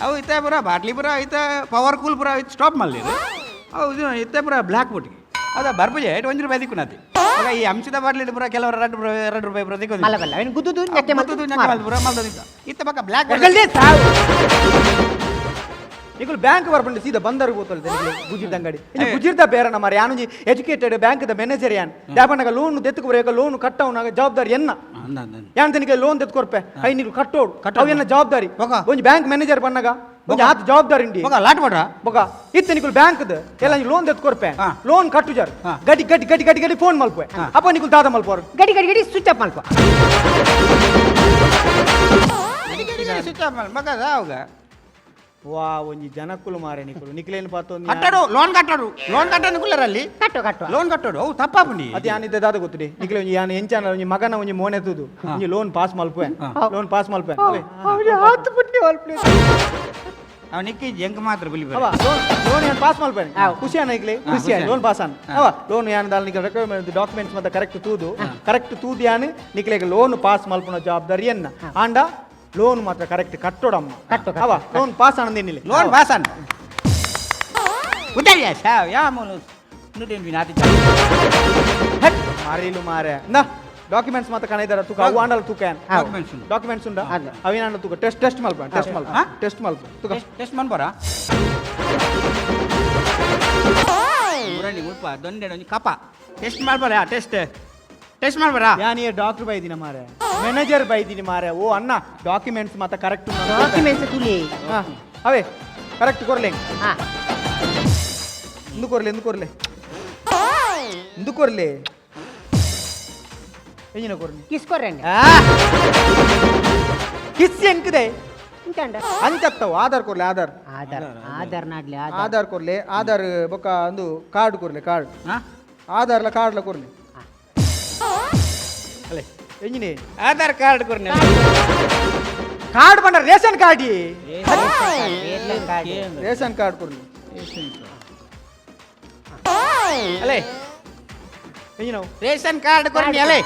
ಅವು ಇತ್ತ ಪುರ ಬಾಟ್ಲಿ ಪುರ ಇತ್ತ ಪವರ್ ಕೂಲ್ ಪುರ ಇತ್ತು ಸ್ಟಾಪ್ ಮಲ್ಲಿರು ಅವು ಇದು ಇತ್ತ ಪುರ ಬ್ಲ್ಯಾಕ್ ಬುಟ್ಗೆ ಅದ ಬರ್ಪುಜೆ 1 ರೂಪಾಯಿ ದಿಕ್ಕುನಾತಿ ಆಗ ಈ ಅಂಶದ ಬಾಟ್ಲಿ ಪುರ ಕೆಲವರು 2 ರೂಪಾಯಿ ಪುರ ದಿಕ್ಕು ಮಲ್ಲ ಬಲ್ಲ ಅವನು ಗುದ್ದುದು ನೆಟ್ಟೆ ಮತ್ತೆ ಪುರ ಮಲ್ದಿದ್ದ ಇತ್ತ ಪಕ್ಕ ಬ್ಲ್ಯಾಕ್ ನಿಕುಲು ಬ್ಯಾಂಕ್ ಬರ್ಪಂಡು ಸೀದಾ ಬಂದರು ಗೊತ್ತಲ್ದೆ ಗುಜಿರ್ದ ಅಂಗಡಿ ಇನ್ನು ಗುಜಿರ್ದ ಬೇರನ ಮಾರೆ ಯಾನುಂಜಿ ಎಜುಕೇಟೆಡ್ ಬ್ಯಾಂಕ್ ದ ಮ್ಯಾನೇಜರ್ ಯಾನ್ ಡ್ಯಾಪನಾಗ ಲೋನ್ ತೆತ್ತುಕು ಬರೇಕ ಲೋನ್ ಕಟ್ಟವನಾಗ ಜವಾಬ್ದಾರಿ ಎನ್ನ ಯಾನ್ ತನಿಗೆ ಲೋನ್ ತೆತ್ತು ಕೊರ್ಪೆ ಐ ನೀರು ಕಟ್ಟೋಡು ಅವು ಎನ್ನ ಜವಾಬ್ದಾರಿ ಒಂಜಿ ಬ್ಯಾಂಕ್ ಮ್ಯಾನೇಜರ್ ಬನ್ನಗ ಒಂಜಿ ಆತ ಜವಾಬ್ದಾರಿ ಉಂಡಿ ಲಾಟ್ ಮಾಡ್ರ ಬೊಕ ಇತ್ತ ನಿಕುಲು ಬ್ಯಾಂಕ್ ಎಲ್ಲ ಲೋನ್ ತೆತ್ತು ಕೊರ್ಪೆ ಲೋನ್ ಕಟ್ಟು ಜಾರ್ ಗಡಿ ಗಡಿ ಗಡಿ ಗಡಿ ಗಡಿ ಫೋನ್ ಮಲ್ಪೆ ಅಪ್ಪ ನಿಕುಲು ದಾದ ಮಲ್ಪೋರು ಗಡಿ ಗಡಿ ಗಡಿ ಸ್ವಿಚ್ ಆಫ್ ಮಲ್ಪ ಮಗ ಅವಾಗ ವಾ ಒಂಜಿ ಜನಕ್ಕುಲು ಮಾರೆ ನಿಕುಲು ನಿಕಲೇನು ಪಾತೊಂದು ಕಟ್ಟಡು ಲೋನ್ ಕಟ್ಟಡು ಕುಲ್ಲರಲ್ಲಿ ಕಟ್ಟು ಕಟ್ಟು ಲೋನ್ ಕಟ್ಟೋಡು ಅವು ತಪ್ಪಾಪುಂಡಿ ಅದೇ ಯಾನಿದ್ದೆ ದಾದ ಗೊತ್ತಿದೆ ನಿಕಲೆ ಒಂಜಿ ಯಾನ್ ಎಂಚಾನ ಒಂಜಿ ಮಗನ ಒಂಜಿ ಮೋನೆ ತೂದು ಒಂಜಿ ಲೋನ್ ಪಾಸ್ ಮಲ್ಪೆ ಲೋನ್ ಪಾಸ್ ಮಲ್ಪೆ ಹಾತು ಪುಟ್ಟಿ ಮಲ್ಪೆ ಅವ ನಿಕ್ಕಿ ಜಂಕ್ ಮಾತ್ರ ಬಿಲಿ ಅವ ಲೋನ್ ಯಾನ್ ಪಾಸ್ ಮಲ್ಪೆ ಖುಷಿ ಅನ್ನ ಇಕ್ಲೆ ಖುಷಿ ಲೋನ್ ಪಾಸ್ ಅನ್ ಅವ ಲೋನ್ ಯಾನ್ ದಾಲ್ ನಿಕಲೆ ರೆಕಮೆಂಡ್ ಡಾಕ್ಯುಮೆಂಟ್ಸ್ ಮತ್ತೆ ಕರೆಕ್ಟ್ ತೂದು ಯಾನ್ ನಿಕಲೆಗೆ ಲೋನ್ ಪಾಸ್ ಮಲ್ಪನ ಜವಾಬ್ದಾರಿ ಎನ್ನ ಆಂಡ ಲೋನ್ ಮಾತ್ರ ಕರೆಕ್ಟ್ ಕಟ್ಟೋಡಮ್ಮ ಅವ ಲೋನ್ ಪಾಸ್ ಆನಂದೇನಿಲ್ಲ ಲೋನ್ ಪಾಸನ್ ಉದಯ ಸಾವ್ ಯಾ ಮೂಲು ನುಡಿನ್ ವಿನಾತಿ ಮಾರಿಲು ಮಾರೆ ನಾ ಡಾಕ್ಯುಮೆಂಟ್ಸ್ ಮಾತ್ರ ಕಣೈದಾರ ತೂಕ ಅವು ಆಂಡಲ ತೂಕ ಡಾಕ್ಯುಮೆಂಟ್ಸ್ ಉಂಡ ಅವಿನಾಂಡ ತೂಕ ಟೆಸ್ಟ್ ಮಲ್ಪ ತೂಕ ಟೆಸ್ಟ್ ಮನ್ಪರ ಮುರಣಿ ಮುಲ್ಪ ದೊಂಡೆ ಒಂಜಿ ಕಪ ಟೆಸ್ಟ್ ಮಲ್ಪರ ಟೆಸ್ಟ್ ಮಾಡ್ಬಾರ ಯಾನಿಯ ಡಾಕ್ಟರ್ ಬೈದಿನ ಮಾರೆ ಮ್ಯಾನೇಜರ್ ಬೈದಿನಿ ಮಾರೆ ಓ ಅಣ್ಣ ಡಾಕ್ಯುಮೆಂಟ್ಸ್ ಮಾತ್ರ ಕರೆಕ್ಟ್ ಡಾಕ್ಯುಮೆಂಟ್ಸ್ ತುಲಿ ಅವೇ ಕರೆಕ್ಟ್ ಕೊರ್ಲೆ ಹಾ ಇಂದು ಕೊರ್ಲೆ ಎಂಜಿನ ಕೊರ್ಲಿ ಕಿಸ್ಕೊರಂడి ಕಿಸ್ಸಿ ಎಂಕದೆ ಇಂತಂಡ ಅಂಚತ್ತವು ಆಧಾರ್ ಕೊರ್ಲೆ ಆಧಾರ್ ಆಧಾರ್ ನಾಡ್ಲಿ ಆಧಾರ್ ಕೊರ್ಲೆ ಆಧಾರ್ ಬೊಕ್ಕ ಒಂದು ಕಾರ್ಡ್ ಕೊರ್ಲೆ ಕಾರ್ಡ್ ಆಧಾರ್ಲ ಕಾರ್ಡ್ಲ ಕೊರ್ಲೆ ಅಲ್ಲೇ ಎಂಜಿನಿ ಆಧಾರ್ ಕಾರ್ಡ್ ಕೊರ್ನೆ ಕಾರ್ಡ್ ಬಂಡ ರೇಷನ್ ಕಾರ್ಡ್ ರೇಷನ್ ಕಾರ್ಡ್ ಕೊರ್ಲಿ ಅಲೆ ಎಂಜಿನವು ರೇಷನ್ ಕಾರ್ಡ್ ಕೊರ್ನಿ ಅಲೆ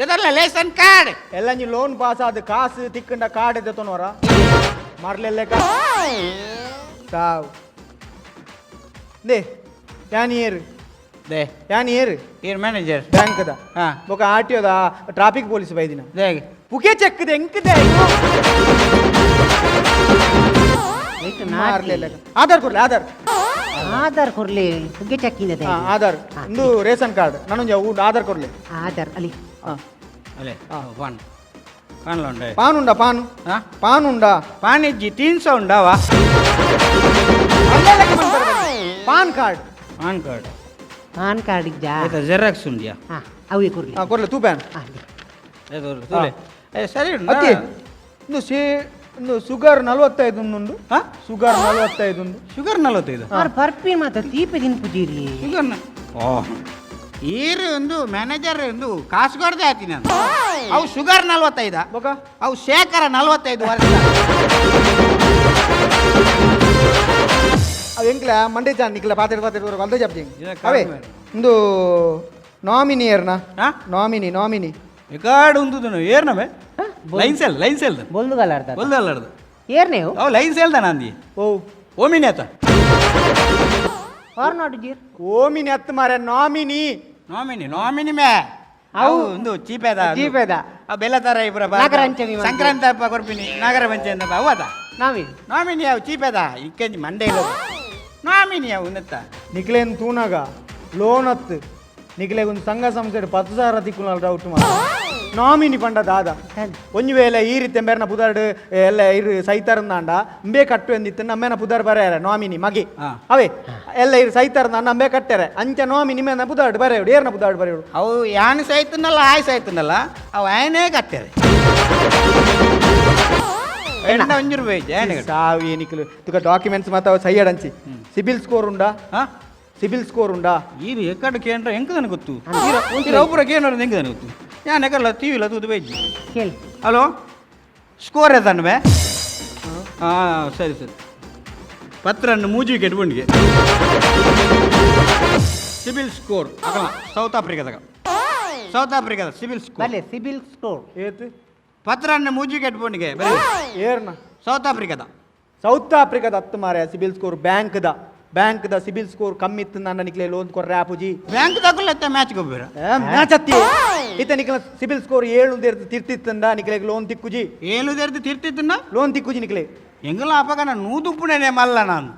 ಇದಲ್ಲ ರೇಷನ್ ಕಾರ್ಡ್ ಎಲ್ಲ ನೀ ಲೋನ್ ಪಾಸ್ ಆದ ಕಾಸು ತಿಕ್ಕಂಡ ಕಾರ್ಡ್ ಎತ್ತನವರ ಮಾರ್ಲೆಲ್ಲ ಸಾವ್ ದೇ ಯಾನಿಯರ್ ದೇ ಯಾನಿಯರ್ ಏರ್ ಮ್ಯಾನೇಜರ್ ಬ್ಯಾಂಕ್ದ ಹಾ ಬೊಕ ಆರ್ಟಿಒದ ಟ್ರಾಫಿಕ್ ಪೊಲೀಸ್ ಬೈದಿನ ದೇಗೆ ಪುಕೆ ಚೆಕ್ದೆ ಎಂಕದೆ ಮಾರ್ಲೆಲ್ಲ ಆಧಾರ್ ಕೊರ್ಲೆ ಆಧಾರ್ ಕೊರ್ಲಿ ಹುಗ್ಗೆ ಚಕ್ಕಿಂದ ಆಧಾರ್ ಒಂದು ರೇಷನ್ ಕಾರ್ಡ್ ನಾನೊಂದು ಆಧಾರ್ ಕೊರ್ಲೆ ಆಧಾರ್ ಅಲ್ಲಿ ಅಲೆ ಪಾನ್ ಪಾನ್ಲ ಉಂಡೆ ಪಾನ್ ಉಂಡ ಪಾನು ಹಾ ಪಾನ್ ಉಂಡ ಪಾನ್ ಇಜ್ಜಿ 300 ಉಂಡಾವಾ PAN card PAN card PAN card ಇಜ್ಜಾ ಆಯ್ತಾ ಜೆರಾಕ್ಸ್ ಉಂಡ್ಯಾ ಹಾ ಅವೇ ಕೊಡ್ಲಿ ಕೊಡ್ಲೆ ತೂಪ್ಯಾನ್ ಸರಿ ಅತಿ ಒಂದು ಶುಗರ್ 45 ಉಂಡು ಶುಗರ್ 45 ಉಂಡು ಶುಗರ್ 45 ಅವ್ರ ಬರ್ಪಿ ಮಾತ ತೀಪೆ ತಿನ್ಪುಜೀರಿ ಶುಗರ್ ಈರು ಒಂದು ಮ್ಯಾನೇಜರ್ ಒಂದು ಕಾಸು ಕೊಡದೆ ಆಯ್ತು ನಾನು ಅವು ಶುಗರ್ 45 ಬೊಕ ಅವು ಶೇಖರ 45 ವರ್ಷ ಅವು ಎಂಕ್ಲ ಮಂಡೆ ಚಾನ್ ನಿಕ್ಲ ಪಾತೆಡ್ ವಲ್ದ ಜಪ್ತಿ ಇದ ಅವೇ ಕಾರಣ. ಒಂದು ನಾಮಿನಿಯರ್ನ ಹಾ? ನಾಮಿನಿ ರಿಕಾರ್ಡ್ ಉಂದುದನು ಏರ್ನವೆ ಲೈನ್ ಸೆಲ್ ಬೊಲ್ದುಗಲ ಅರ್ಧ ಒಲ್ದು ಅಲ್ಲಾಡ್ದು ಏರ್ನೇವು ಅವು ಲೈನ್ ಸೆಲ್ದ ನಂದಿ ಓ ಓಮಿನಿ ಆತ ಆರ್ ನಾಟ್ ಜೀರ್ ಓಮಿನಿ ಹತ್ತು ಮಾರ ನಾಮಿನಿ ನಾಮಿನಿ ಮೇ ಅವು ಒಂದು ಚೀಪೇದ ಚೀಪೇದ. ಬೆಲ್ಲ ತರ ಇಬ್ರ ನಾಗರ ಹಂಚಮಿ ಮಾಡ್ತೀವಿ. ಸಂಕ್ರಾಂತಿ ಹಬ್ಬ ಕೊರ್ಪಿನಿ ನಾಗರ ಪಂಚಮಿ ಅವು ಅದ ನಾವೇ ನಾಮಿನಿ ಅವು ಚೀಪೇದ ಇಕ್ಕಂಜಿ ಮಂಡೆ ಇಲ್ಲ ನಾಮಿನಿ ಅವು ಉನ್ನತ್ತ ನಿಕ್ಲೇನ್ ತೂನಾಗ ಲೋನ್ ಹತ್ತು ನಿಕ್ಲೆ ಒಂದು ಸಂಘ ಸಂಸ್ಥೆ 10,000 ತಿಕ್ಕುನ ಡೌಟ್ ಮಾಡ ನಾಮಿನಿ ಪಂಡ ದಾದ ಒಂಜು ವೇಳೆ ಈ ರೀತಿ ಎಂಬೇರ್ನ ಪುದಾರ್ಡ್ ಎಲ್ಲ ಇರು ಸೈತಾರಂದಾಂಡ ಅಂಬೆ ಕಟ್ಟು ಎಂದಿತ್ತು ನಮ್ಮೇನ ಪುದಾರ್ ಬರೆಯಾರ ನಾಮಿನಿ ಮಗೆ ಹಾ. ಅವೇ ಎಲ್ಲ ಇರು ಸೈತಾರಂದ ಅಂಬೆ ಕಟ್ಟಾರೆ ಅಂಚ ನಾಮಿನಿ ಮೇನ ಪುದಾರ್ಡ್ ಬರೆಯೋಡು ಏರ್ನ ಪುದಾರ್ಡ್ ಬರೆಯೋಡು ಅವು ಯಾನು ಸೈತನಲ್ಲ ಆಯ್ ಸೈತನಲ್ಲ ಅವು ಆಯನೇ ಕಟ್ಟಾರೆ ಒಂಜು ರೂಪಾಯಿ ಸಾವಿ ನಿಕ್ಲು ತುಕ ಡಾಕ್ಯುಮೆಂಟ್ಸ್ ಮಾತ ಸೈಯಡ್ ಅಂಚಿ ಸಿಬಿಲ್ ಸ್ಕೋರ್ ಉಂಡಾ ಸಿಬಿಲ್ ಸ್ಕೋರ್ ಉಂಡಾ ಇದು ಎಕ್ಕಡ ಕೇಂದ್ರ ಹೆಂಗದನ ಗೊತ್ತು ಒಬ್ಬರ ಕೇಂದ್ರ ಹೆಂಗದನ ಗೊತ್ತು ಯಾನ್ ಎಕ್ಕಲ್ಲ ಟಿವಿಲ ತೂದು ಬೈಜಿ ಕೇಳಿ ಹಲೋ ಸ್ಕೋರ್ ಎದನ್ವೆ ಹಾಂ ಸರಿ ಪತ್ರನ್ನು ಮೂಜಿ ಕೆಟ್ಬಂಡಿಗೆ ಸಿಬಿಲ್ ಸ್ಕೋರ್ ಅಗಲ ಸೌತ್ ಆಫ್ರಿಕಾದಾಗ ಸಿಬಿಲ್ ಸ್ಕೋರ್ ಬಲ್ಲೆ ಸಿಬಿಲ್ ಸ್ಕೋರ್ ಏತು ಪತ್ರನ್ನು ಮೂಜಿ ಕೆಟ್ಬಂಡಿಗೆ ಏರ್ನ ಸೌತ್ ಆಫ್ರಿಕಾದ ಹತ್ತು ಮಾರ ಸಿಬಿಲ್ ಸ್ಕೋರ್ ಬ್ಯಾಂಕ್ದ ಸಿಬಿಲ್ ಸ್ಕೋರ್ ಕಮ್ಮಿ ಇತ್ತು ನನ್ನ ನಿಕ್ಲೆ ಲೋನ್ ಕೊರ್ರೆ ಆಪುಜಿ ಬ್ಯಾಂಕ್ ತಗೊಳ್ಳತ್ತೆ ಮ್ಯಾಚ್ ಗೊಬ್ಬರ ಮ್ಯಾಚ್ ಹತ್ತಿ ಇತ್ತ ನಿಕ್ಲ ಸಿಬಿಲ್ ಸ್ಕೋರ್ 7 ತಿರ್ತಿತ್ತಂದ ನಿಕ್ಲೆ ಲೋನ್ ತಿಕ್ಕುಜಿ ಏಳುದೇರ್ದು ತಿರ್ತಿದ್ದನ್ನ ಲೋನ್ ತಿಕ್ಕುಜಿ ನಿಕ್ಲೆ ಎಂಗಲ ಅಪ್ಪಗ ನಾನು ನೂದುಪ್ಪುಣೇನೆ ಮಲ್ಲ ನಾನು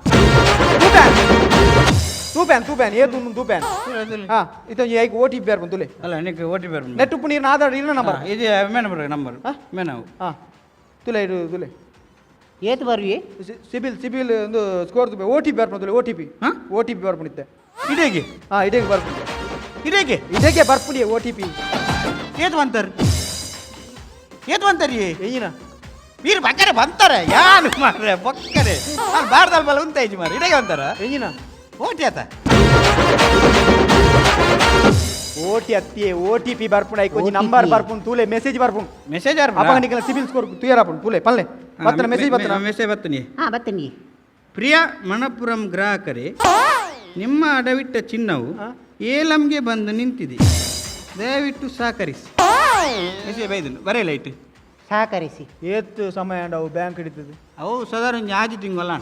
ತೂಪ್ಯಾನ್ ಏತು ತೂಪ್ಯಾನ್ ಹಾ ಇತ್ತ ಈಗ OTP ಬೇರೆ ಬಂತುಲೆ ಅಲ್ಲ ನಿಕ್ಕೆ ಓಟಿ ಬೇರೆ ನೆಟ್ ಉಪ್ಪು ನೀರು ಆಧಾರ್ ಇರ ನಂಬರ್ ಇದು ನಂಬರ್ ಮೇನವು ಹಾ ತುಲೆ ಇರು ತುಲೆ ಏತ್ ಬರ್ವಿ ಸಿಬಿಲ್ ಒಂದು ಸ್ಕೋರ್ OTP ಬೇರೆ ಬಂತುಲೆ OTP ಬೇರೆ ಬಂದಿತ್ತೆ ಇಡೇಗೆ ಹಾ ಇಡೇಗೆ ಬರ್ಪು ಇದಕ್ಕೆ ಬರ್ಪುಡಿ OTP ಏತ್ ಬಂತಾರಿ ಏನ ವೀರ್ ಬಕ್ಕರೆ ಬಂತಾರೆ ಯಾನು ಮಾರ್ರೆ ಬಕ್ಕರೆ ನಾನು ಬಾರ್ದಲ್ ಬಲ್ಲ ಉಂತಾಯ್ತು ಮಾರ ಇಡಗೆ ಬಂತಾರ ಏನ ಓಟಿ ಆತ OTP ಬರ್ಪುಣ ಐಕೊಂಜಿ ನಂಬರ್ ಬರ್ಪುನ್ ತೂಲೆ ಮೆಸೇಜ್ ಬರ್ಪುನ್ ಮೆಸೇಜ್ ಅಪ್ಪ ನಿಕಲ ಸಿಬಿಲ್ ಸ್ಕೋರ್ ತುಯರಾಪುನ್ ತೂಲೆ ಪಲ್ಲೆ ಬತ್ತನ ಮೆಸೇಜ್ ಬತ್ತನ ಮೆಸೇಜ್ ಬತ್ತನಿ ಹಾ ಬತ್ತನಿ ಪ್ರಿಯ ಮಣಪುರಂ ಗ್ರಾಹಕರೇ ನಿಮ್ಮ ಅಡವಿಟ್ಟ ಚಿನ್ನವು ಏಲಂಗೆ ಬಂದು ನಿಂತಿದೆ ದಯವಿಟ್ಟು ಸಹಕರಿಸಿ ಮೆಸೇಜ್ ಬೈದನು ಬರೇ ಲೈಟ್ ಸಹಕರಿಸಿ ಏತ್ ಸಮಯ ಅವು ಬ್ಯಾಂಕ್ ಹಿಡಿತದೆ ಅವು ಸಾಧಾರಣ ಆಜಿ ತಿಂಗಲ್ಲ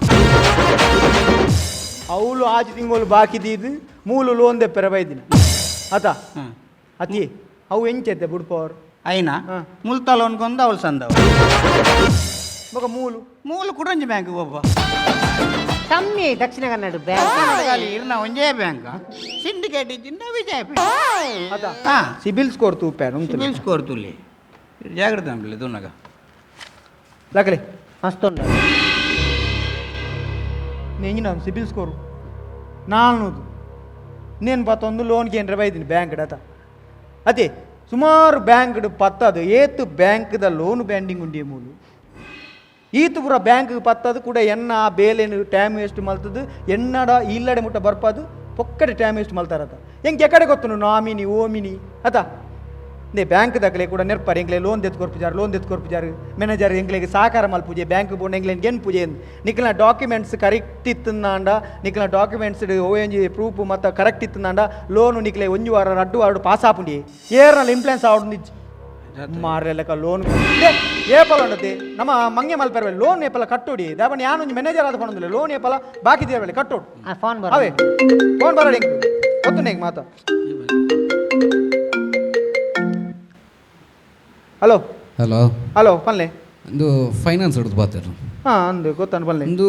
ಅವಳು ಆಜಿ ತಿಂಗಳು ಬಾಕಿ ದೀದು ಮೂಲು ಲೋನ್ ದೆಪ್ಪೆರ ಬೈದಿನ ಆತ ಅತಿ ಅವು ಎಂಚೈತೆ ಬುಡ್ಪವರು అయినా ముల్తాలో అనుకుంది ಅವಳು సందవు ಮಗ ಮೂಲು ಕುಡಂಜಿ ಬ್ಯಾಂಕ್ ಒಬ್ಬ ಕಮ್ಮಿ ದಕ್ಷಿಣ ಕನ್ನಡ ಬ್ಯಾಂಕ್ ಇರ್ನ ಒಂಜೇ ಬ್ಯಾಂಕ್ ಸಿಂಡಿಕೇಟ್ ಇದ್ದಿಂದ ವಿಜಯ ಸಿಬಿಲ್ ಸ್ಕೋರ್ ತೂಪ್ಯಾನು ಸಿಬಿಲ್ ಸ್ಕೋರ್ ತುಲ್ಲಿ ಜಾಗ್ರತೆ ಅಂಬಲಿ ದುನ್ನಗ ಲಕಲೆ ಮಸ್ತುಂಡ ನೆಂಜಿನ ಸಿಬಿಲ್ ಸ್ಕೋರ್ 400 నేను 11 లోన్ కేంద్ర బైదిని బ్యాంక్ డత అదే ಸುಮಾರು ಬ್ಯಾಂಕ್ ಪತ್ತದು ಏತು ಬ್ಯಾಂಕ್ದ ಲೋನ್ ಬ್ಯಾಂಡಿಂಗ್ ಉಂಡಿ ಮೂಲು ಈತು ಪೂರ ಬ್ಯಾಂಕ್ ಪತ್ತದು ಕೂಡ ಎನ್ನ ಬೇಲೇನು ಟೈಮ್ ವೇಸ್ಟ್ ಮಲ್ತದು ಎನ್ನಡ ಇಲ್ಲಡೆ ಮುಟ್ಟ ಬರ್ಪದು ಪೊಕ್ಕಡೆ ಟೈಮ್ ವೇಸ್ಟ್ ಮಲ್ತಾರತ ಹೆಂಗೆ ಎಕಡೆ ಗೊತ್ತು ನಾಮಿನಿ ಓಮಿನಿ ಅತ ನೇ ಬ್ಯಾಂಕ್ ದಕ್ಕಲೆ ಕೂಡ ನೆರ್ಪಾರು ಎಂಗ್ಲೆ ಲೋನ್ ದೆತ್ಕೊರ್ಪಿಜಾರು ಮ್ಯಾನೇಜರ್ ಎಂಗ್ಲೆಗೆ ಸಹಕಾರ ಮಲ್ಪೂಜೆ ಬ್ಯಾಂಕ್ ಬೋರ್ಡ್ ಎಂಗ್ಲೆ ಗೆನ್ ಪೂಜೆ ನಿಕ್ಲ ಡಾಕ್ಯುಮೆಂಟ್ಸ್ ಕರೆಕ್ಟ್ ಇತ್ತಂದಾಂಡ ನಿಕ್ಲ ಡಾಕ್ಯುಮೆಂಟ್ಸ್ ONG ಪ್ರೂಫ್ ಮತ್ತು ಕರೆಕ್ಟ್ ಇತ್ತಂದಾಂಡ ಲೋನು ನಿಕ್ಲೆ 1 ವಾರ 2 ವಾರ ಪಾಸ್ ಆಪುಂಡಿ ಏರ್ನಲ್ಲಿ ಇಂಪ್ಲೆನ್ಸ್ ಆವಡ್ನಿಜ್ ಮಾರೆಲ್ಲಕ ಲೋನ್ ಏಪಲ ಉಂಡತೆ ನಮ್ಮ ಮಂಗೆ ಮಲ್ಪೆರವೆ ಲೋನ್ ಏಪಲ ಕಟ್ಟೋಡಿ ದಾಬಣ್ಣ ಯಾನೊಂದು ಮ್ಯಾನೇಜರ್ ಆದ ಪಣೊಂದಿಲ್ಲ ಲೋನ್ ಏಪಲ ಬಾಕಿ ದೇವಲೆ ಕಟ್ಟೋಡು ಫೋನ್ ಅವೇ ಫೋನ್ ಬರೋಡಿ ಗೊತ್ತು ಹೆಂಗೆ ಮಾತಾ ಹಲೋ ಹಲೋ ಪಲ್ಲೆ ಒಂದು ಫೈನಾನ್ಸ್ ಹಿಡಿದು ಬಾತೇರು ಹಾಂ ಅಂದು ಗೊತ್ತಾನು ಪಲ್ಲೆ ಒಂದು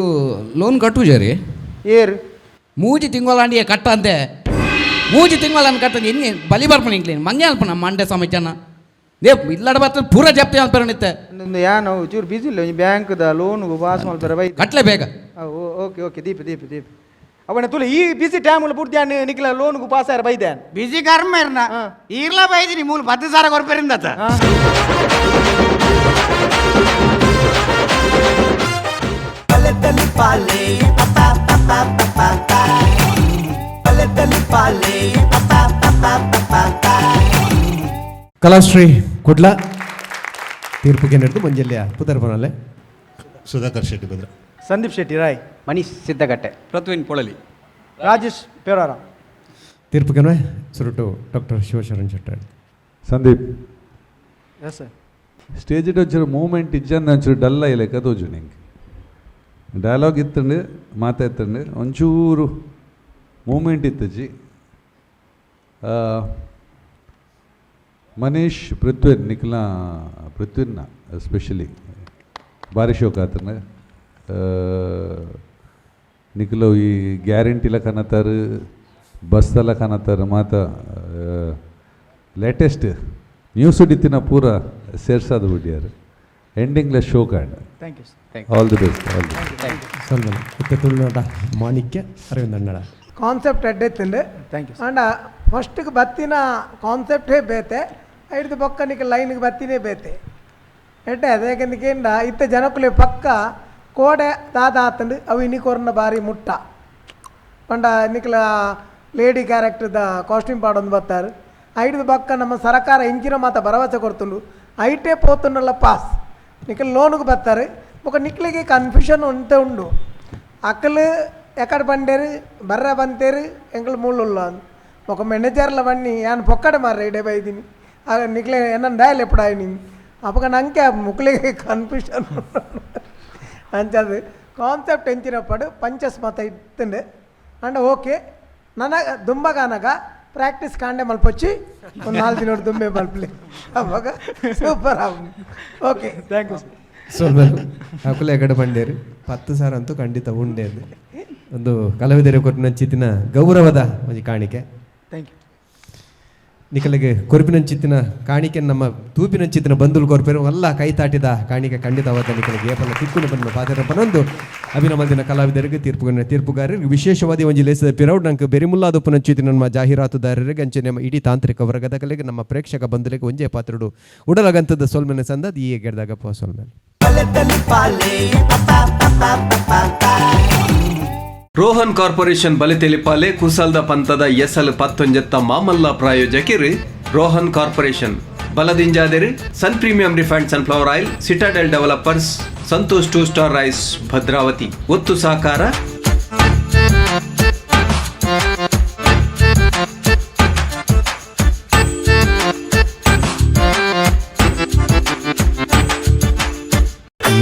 ಲೋನ್ ಕಟ್ಟುಜಾರಿ ಏರು ಮೂಜಿ ತಿಂಗಳಾಂಡಿಯ ಕಟ್ಟಂತೆ ಮೂಜಿ ತಿಂಗಳ ಕಟ್ಟಂಗೆ ಎನ್ನೆ ಬಲಿ ಬರ್ಪಣ ಇಂಕ್ಲೇನು ಮಂಗೆ ಅಲ್ಪ ನಮ್ಮ ಮಂಡ್ಯ ಸಮಯನ ದೇ ಇಲ್ಲಾಡ ಬರ್ತದೆ ಪೂರ ಜಪ್ತಿ ಅಂತ ನಿತ್ತೆ ಒಂದು ಯಾನು ಚೂರು ಬಿಸಿ ಇಲ್ಲ ಬ್ಯಾಂಕ್ದ ಲೋನ್ಗೂ ಪಾಸ್ ಮಾಡ್ತಾರೆ ಬೈದು ಕಟ್ಲೆ ಬೇಗ ಓಕೆ ಓಕೆ ದೀಪ ಅವನ ತುಲೆ ಈ ಬಿಸಿ ಟೈಮ್ ಪೂರ್ತಿ ನಿಕ್ಲ ಲೋನ್ಗೂ ಪಾಸ್ ಆಯ್ರ ಬೈದ್ಯಾನ್ ಬಿಸಿ ಕರ್ಮ ಇರ್ನ ಈರ್ಲ ಬೈದಿನಿ ಮೂಲ 10,000 ಕೊರ್ಪರಿಂದ ಬಲೆತಲ್ಲಿ ಪಾಲೆ ಪಪ ಪಪ ಪಪ ಪಾ ಬಲೆತಲ್ಲಿ ಪಾಲೆ ಪಪ ಪಪ ಪಪ ಪಾ ಕಲಾಶ್ರೀ ಕುಡ್ಲ ತೀರ್ಪಿಗೆ ನಡೆದು ಮಂಜಲ್ಯ ಪುದರ್ಪನಲ್ಲೇ ಸುಧಾಕರ್ ಶೆಟ್ಟಿ ಭದ್ರ ಸಂದೀಪ್ ಶೆಟ್ಟಿ ರಾಯ್ ಮನೀಶ್ ಸಿದ್ದಗಟ್ಟೆ ಪ್ರತ್ವಿನ್ ಪೊಳಲಿ ರಾಜೇಶ್ ಪೇರಾರ ತೀರ್ಪಿಗೆ ಸುರುಟು doctor Shivasharan Shettar Sandeep S sir ಸ್ಟೇಜಿಡ್ ಒಂಚೂರು ಮೂಮೆಂಟ್ ಇಜ್ಜಂದು ಒಂಚೂರು ಡಲ್ಲ ಇಲ್ಲಕ ತೋಜು ನಿಂಗೆ ಡೈಲಾಗ್ ಇತ್ತಂಡು ಮಾತಾಡ್ತಂಡು ಒಂಚೂರು ಮೂಮೆಂಟ್ ಇತ್ತಜಿ ಮನೀಶ್ ಪೃಥ್ವಿನ್ ನಿಕ್ಲ ಪೃಥ್ವಿನ್ನ ಎಸ್ಪೆಷಲಿ ಭಾರಿ ಶೋಕ ಆತನ ನಿಕ್ಲು ಈ ಗ್ಯಾರಂಟಿಲ ಕನತಾರು ಬಸ್ಸೆಲ್ಲ ಕನತಾರು ಮಾತ ಲೇಟೆಸ್ಟ್ ನ್ಯೂಸ್ ಹಿಡಿತಿನ ಪೂರ ಸೇರ್ಸಾದ ಬಿಡ್ಯಾರು ಎಂಡಿಂಗ್ಲ ಶೋ ಕಾಂಡ್ thank you sir all the best all the ಸಲ್ಮನ್ ಇತ್ತ ತುಳುನಾಡ ಮಾಣಿಕ್ಯ ಅರವಿಂದ್ ಅಣ್ಣಳ ಕಾನ್ಸೆಪ್ಟ್ ಎಡ್ಡೆತ್ತಂಡು ಥ್ಯಾಂಕ್ ಯು ಅಂಡ ಫಸ್ಟ್ಗೆ ಬತ್ತಿನ ಕಾನ್ಸೆಪ್ಟೇ ಬೇತೆ ಐದು ಪಕ್ಕನಿಗೆ ಲೈನ್ಗೆ ಬತ್ತಿನೇ ಬೇತೆ ಎಡ್ಡೆ ಅದೇಕೆಂದ ಇತ್ತ ಜನಕುಲೆ ಪಕ್ಕ ಕೋಡೆ ದಾದ ಆತಂಡು ಅವು ಇನ್ನಿಕೊರ್ನ ಬಾರಿ ಮುಟ್ಟ ಪಂಡ ನಿಕ್ಲ ಲೇಡಿ ಕ್ಯಾರೆಕ್ಟರ್ದ ಕಾಸ್ಟ್ಯೂಮ್ ಪಾಡೊಂದು ಬರ್ತಾರೆ ಐದು ಪಕ್ಕ ನಮ್ಮ ಸರ್ಕಾರ ಇಂಚಿನ ಮಾತ ಭರವಸೆ ಕೊಡ್ತುಂಡು ಐಟೇ ಪೋತುಂಡಲ್ಲ ಪಾಸ್ ನಿಕ್ಲ ಲೋನ್ಗೆ ಬರ್ತಾರೆ ఒక నిక్లికి కన్ఫ్యూషన్ ఉంటే ఉండు అక్కలు ఎక్కడ పండారు బర్ర పంతేరు ఎంకలు మూళ్ళు ఒక మేనేజర్లవన్నీ ఆయన పొక్కడ మరి రేడే బైదిని నిక్లే ఏమన్నా డాయలు ఎప్పుడు ఆయన అప్పక నంకే ముక్కులకి కన్ఫ్యూషన్ అంచది కాన్సెప్ట్ ఎంచినప్పుడు పంచస్మత ఇస్తుండే అంటే ఓకే నన్న దుంబగానగా ప్రాక్టీస్ కాండే మళ్ళీ ಒಂದು 4 ದಿನ ದುಂಬೆ ಮಲ್ಪಲಿ ಅವಾಗ ಸೂಪರ್ ಓಕೆ ಥ್ಯಾಂಕ್ ಯು ಸೊಲ್ಮನ್ ಹಾಕುಲೆ ಎಗಡೆ ಬಂಡೇರು 10,000 ಅಂತೂ ಖಂಡಿತ ಉಂಡೇದು ಒಂದು ಕಲಾವಿದರು ಕೊಟ್ಟಿನ ಗೌರವದ ಒಂದು ಕಾಣಿಕೆ ಥ್ಯಾಂಕ್ ಯು ನಿಖಲಿಗೆ ಕೊರಪಿನಂಚಿತ್ತಿನ ಕಾಣಿಕೆ ನಮ್ಮ ತೂಪಿನಂಚಿತ್ತಿನ ಬಂಧುಲು ಕೊರಪೇರು ಎಲ್ಲ ಕೈ ತಾಟಿದ ಕಾಣಿಕೆ ಖಂಡಿತವಾದ ನಿಖಲಿಗೆ ಏಪಲ್ಲ ತಿಕ್ಕುನ ಬಂದು ಪಾದರಪ್ಪನೊಂದು ಅಭಿನಮಂದಿನ ಕಲಾವಿದರಿಗೆ ತೀರ್ಪುಗಾರರಿಗೆ ವಿಶೇಷವಾದಿ ಒಂದು ಲೇಸದ ಪಿರೌಡ್ ನಂಗೆ ಬೆರಿಮುಲ್ಲಾದಪ್ಪನಂಚಿತ್ತಿನ ನಮ್ಮ ಜಾಹೀರಾತುದಾರರಿಗೆ ಅಂಚೆ ನಮ್ಮ ಇಡೀ ತಾಂತ್ರಿಕ ವರ್ಗದ ಕಲೆಗೆ ನಮ್ಮ ಪ್ರೇಕ್ಷಕ ಬಂಧುಗಳಿಗೆ ಒಂಜೇ ಪಾತ್ರಡು ಉಡಲಗಂತದ ಸೋಲ್ಮೆನೆ ಸಂದದ್ ಈ ಗೆಡ್ದಾಗಪ್ಪ ಸೋಲ್ಮೆನೆ ರೋಹನ್ ಕಾರ್ಪೊರೇಷನ್ ಬಲಿತೆಲಿಪಾಲೆ ಕುಸಲ್ದ ಪಂತದ ಎಸಲ್ 19 ಮಾಮಲ್ಲ ಪ್ರಾಯೋಜಕರು ರೋಹನ್ ಕಾರ್ಪೊರೇಷನ್ ಬಲದಿಂಜಾದಿರು sun premium refined sunflower oil Citadel developers Santosh 2 star rice Bhadravati ಒತ್ತು ಸಹಕಾರ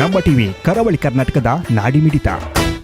ನಮ್ಮ ಟಿವಿ ಕರಾವಳಿ ಕರ್ನಾಟಕದ ನಾಡಿಮಿಡಿತ.